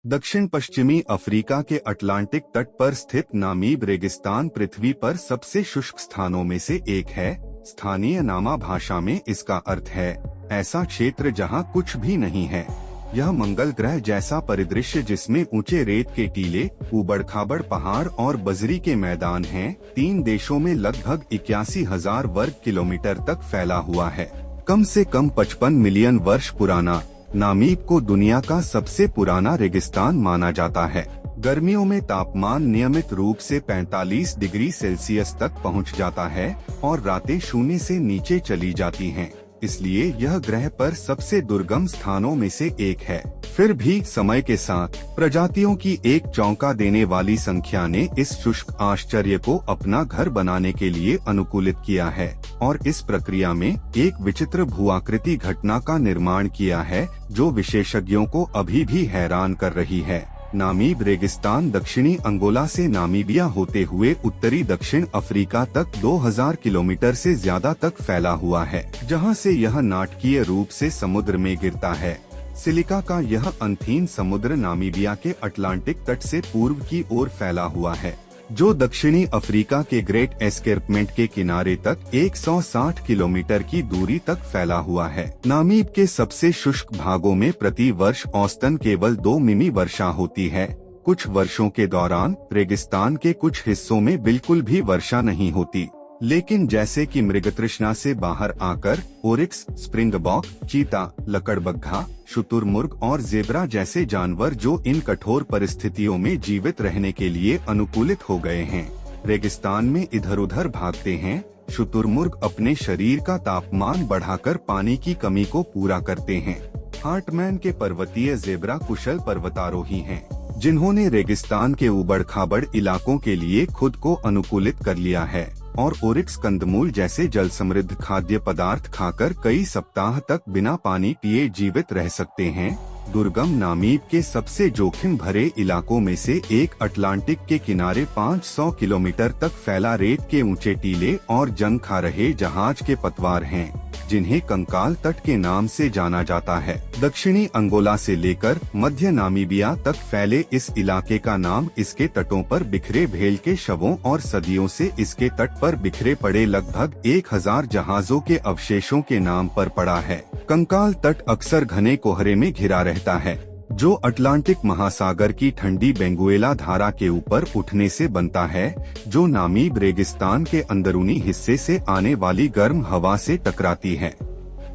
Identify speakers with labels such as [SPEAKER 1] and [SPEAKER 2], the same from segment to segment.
[SPEAKER 1] दक्षिण पश्चिमी अफ्रीका के अटलांटिक तट पर स्थित नामीब रेगिस्तान पृथ्वी पर सबसे शुष्क स्थानों में से एक है। स्थानीय नामा भाषा में इसका अर्थ है ऐसा क्षेत्र जहां कुछ भी नहीं है। यह मंगल ग्रह जैसा परिदृश्य जिसमें ऊंचे रेत के टीले, उबड़-खाबड़ पहाड़ और बजरी के मैदान हैं, 3 देशों में लगभग 81,000 वर्ग किलोमीटर तक फैला हुआ है। कम से कम 55 मिलियन वर्ष पुराना नामीब को दुनिया का सबसे पुराना रेगिस्तान माना जाता है। गर्मियों में तापमान नियमित रूप से 45 डिग्री सेल्सियस तक पहुंच जाता है और रातें शून्य से नीचे चली जाती हैं। इसलिए यह ग्रह पर सबसे दुर्गम स्थानों में से एक है। फिर भी समय के साथ प्रजातियों की एक चौंका देने वाली संख्या ने इस शुष्क आश्चर्य को अपना घर बनाने के लिए अनुकूलित किया है और इस प्रक्रिया में एक विचित्र भूआकृति घटना का निर्माण किया है जो विशेषज्ञों को अभी भी हैरान कर रही है। नामीब रेगिस्तान दक्षिणी अंगोला से नामीबिया होते हुए उत्तरी दक्षिण अफ्रीका तक 2000 किलोमीटर से ज्यादा तक फैला हुआ है, जहां से यह नाटकीय रूप से समुद्र में गिरता है। सिलिका का यह अंथीन समुद्र नामीबिया के अटलांटिक तट से पूर्व की ओर फैला हुआ है, जो दक्षिणी अफ्रीका के ग्रेट एस्केर्पमेंट के किनारे तक 160 किलोमीटर की दूरी तक फैला हुआ है। नामीब के सबसे शुष्क भागों में प्रति वर्ष औसतन केवल 2 मिमी वर्षा होती है। कुछ वर्षों के दौरान रेगिस्तान के कुछ हिस्सों में बिल्कुल भी वर्षा नहीं होती, लेकिन जैसे कि मृगतृष्णा से बाहर आकर ओरिक्स, स्प्रिंगबॉक, चीता, लकड़बग्घा, शुतुरमुर्ग और जेब्रा जैसे जानवर जो इन कठोर परिस्थितियों में जीवित रहने के लिए अनुकूलित हो गए हैं, रेगिस्तान में इधर उधर भागते हैं। शुतुरमुर्ग अपने शरीर का तापमान बढ़ाकर पानी की कमी को पूरा करते हैं। हार्टमैन के पर्वतीय जेब्रा कुशल पर्वतारोही हैं, जिन्होंने रेगिस्तान के उबड़-खाबड़ इलाकों के लिए खुद को अनुकूलित कर लिया है और ओरिक्स कंदमूल जैसे जल समृद्ध खाद्य पदार्थ खाकर कई सप्ताह तक बिना पानी पिए जीवित रह सकते हैं। दुर्गम नामीब के सबसे जोखिम भरे इलाकों में से एक अटलांटिक के किनारे 500 किलोमीटर तक फैला रेत के ऊंचे टीले और जंग खा रहे जहाज के पतवार हैं, जिन्हें कंकाल तट के नाम से जाना जाता है। दक्षिणी अंगोला से लेकर मध्य नामीबिया तक फैले इस इलाके का नाम इसके तटों पर बिखरे भेल के शवों और सदियों से इसके तट पर बिखरे पड़े लगभग 1000 जहाजों के अवशेषों के नाम पर पड़ा है। कंकाल तट अक्सर घने कोहरे में घिरा रहता है, जो अटलांटिक महासागर की ठंडी बेंगुएला धारा के ऊपर उठने से बनता है, जो नामीब रेगिस्तान के अंदरूनी हिस्से से आने वाली गर्म हवा से टकराती है।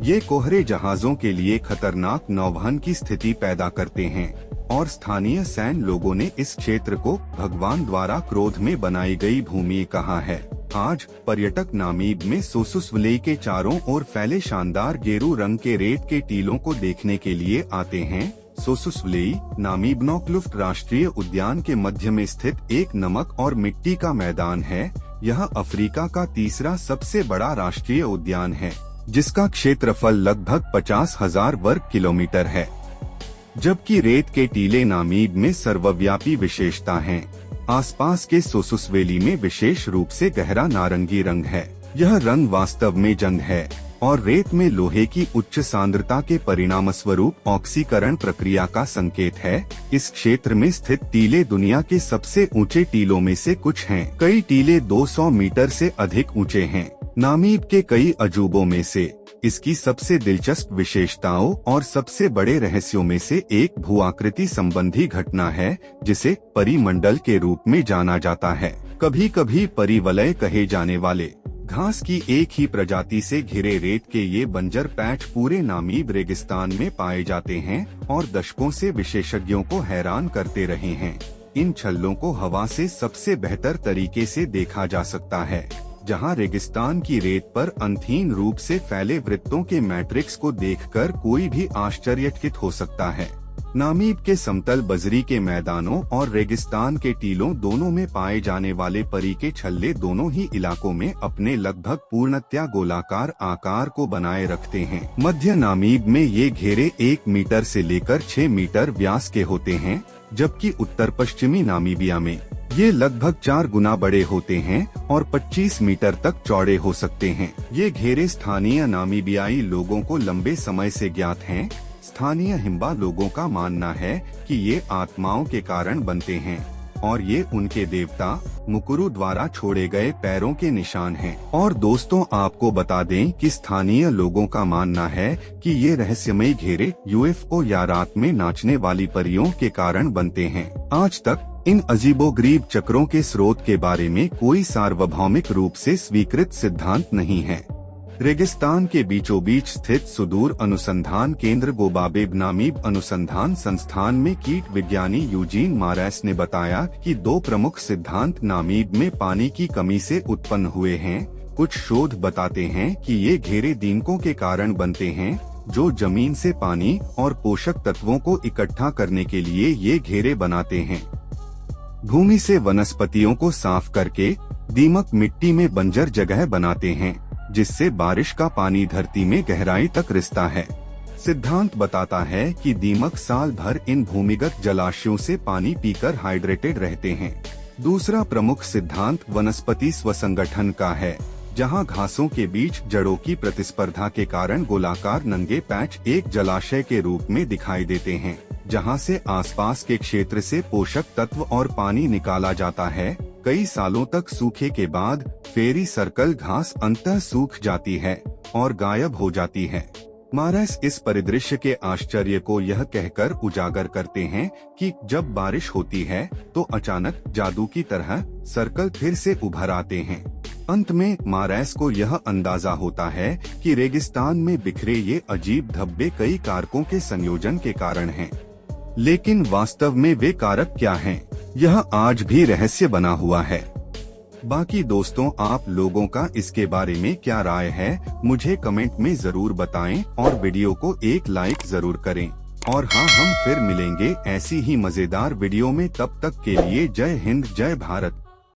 [SPEAKER 1] ये कोहरे जहाजों के लिए खतरनाक नौवहन की स्थिति पैदा करते हैं और स्थानीय सैन लोगों ने इस क्षेत्र को भगवान द्वारा क्रोध में बनाई गई भूमि कहा है। आज पर्यटक नामीब में सोसुसवलेई के चारों ओर फैले शानदार गेरू रंग के रेत के टीलों को देखने के लिए आते हैं। सोसुसवलेई नामीब नॉकलुफ्ट राष्ट्रीय उद्यान के मध्य में स्थित एक नमक और मिट्टी का मैदान है। यह अफ्रीका का तीसरा सबसे बड़ा राष्ट्रीय उद्यान है, जिसका क्षेत्रफल लगभग 50,000 वर्ग किलोमीटर है, जबकि रेत के टीले नामीब में सर्वव्यापी विशेषता हैं। आसपास के सोसुसवेली में विशेष रूप से गहरा नारंगी रंग है। यह रंग वास्तव में जंग है और रेत में लोहे की उच्च सांद्रता के परिणामस्वरूप ऑक्सीकरण प्रक्रिया का संकेत है। इस क्षेत्र में स्थित टीले दुनिया के सबसे ऊंचे टीलों में से कुछ हैं। कई टीले 200 मीटर से अधिक ऊंचे हैं। नामीब के कई अजूबों में से इसकी सबसे दिलचस्प विशेषताओं और सबसे बड़े रहस्यों में से एक भूआकृति संबंधी घटना है, जिसे परिमंडल के रूप में जाना जाता है। कभी कभी परिवलय कहे जाने वाले घास की एक ही प्रजाति से घिरे रेत के ये बंजर पैच पूरे नामीब रेगिस्तान में पाए जाते हैं और दशकों से विशेषज्ञों को हैरान करते रहे हैं। इन छल्लों को हवा से सबसे बेहतर तरीके से देखा जा सकता है, जहां रेगिस्तान की रेत पर अंतहीन रूप से फैले वृत्तों के मैट्रिक्स को देखकर कोई भी आश्चर्यचकित हो सकता है। नामीब के समतल बजरी के मैदानों और रेगिस्तान के टीलों दोनों में पाए जाने वाले परी के छल्ले दोनों ही इलाकों में अपने लगभग पूर्णतया गोलाकार आकार को बनाए रखते हैं। मध्य नामीब में ये घेरे 1 मीटर से लेकर 6 मीटर व्यास के होते हैं, जबकि उत्तर पश्चिमी नामीबिया में ये लगभग 4 गुना बड़े होते हैं और 25 मीटर तक चौड़े हो सकते हैं। ये घेरे स्थानीय नामीबियाई लोगों को लंबे समय से ज्ञात हैं। स्थानीय हिम्बा लोगों का मानना है कि ये आत्माओं के कारण बनते हैं और ये उनके देवता मुकुरु द्वारा छोड़े गए पैरों के निशान हैं। और दोस्तों, आपको बता दें कि स्थानीय लोगों का मानना है कि ये रहस्यमयी घेरे यूएफओ या रात में नाचने वाली परियों के कारण बनते हैं। आज तक इन अजीबोगरीब चक्रों के स्रोत के बारे में कोई सार्वभौमिक रूप से स्वीकृत सिद्धांत नहीं है। रेगिस्तान के बीचों बीच स्थित सुदूर अनुसंधान केंद्र गोबाबेब नामीब अनुसंधान संस्थान में कीट विज्ञानी यूजीन मारेस ने बताया कि दो प्रमुख सिद्धांत नामीब में पानी की कमी से उत्पन्न हुए हैं। कुछ शोध बताते हैं कि ये घेरे दीमकों के कारण बनते हैं, जो जमीन से पानी और पोषक तत्वों को इकट्ठा करने के लिए ये घेरे बनाते हैं। भूमि से वनस्पतियों को साफ करके दीमक मिट्टी में बंजर जगह बनाते हैं, जिससे बारिश का पानी धरती में गहराई तक रिसता है। सिद्धांत बताता है कि दीमक साल भर इन भूमिगत जलाशयों से पानी पीकर हाइड्रेटेड रहते हैं। दूसरा प्रमुख सिद्धांत वनस्पति स्वसंगठन का है, जहां घासों के बीच जड़ों की प्रतिस्पर्धा के कारण गोलाकार नंगे पैच एक जलाशय के रूप में दिखाई देते हैं, जहां से आसपास के क्षेत्र से पोषक तत्व और पानी निकाला जाता है। कई सालों तक सूखे के बाद फेरी सर्कल घास अंततः सूख जाती है और गायब हो जाती है। मारेस इस परिदृश्य के आश्चर्य को यह कहकर उजागर करते हैं कि जब बारिश होती है तो अचानक जादू की तरह सर्कल फिर से उभर आते हैं। अंत में मारेस को यह अंदाजा होता है कि रेगिस्तान में बिखरे ये अजीब धब्बे कई कारकों के संयोजन के कारण हैं। लेकिन वास्तव में वे कारक क्या हैं, यह आज भी रहस्य बना हुआ है। बाकी दोस्तों, आप लोगों का इसके बारे में क्या राय है, मुझे कमेंट में जरूर बताएं और वीडियो को एक लाइक जरूर करें। और हाँ, हम फिर मिलेंगे ऐसी ही मजेदार वीडियो में। तब तक के लिए जय हिंद, जय भारत।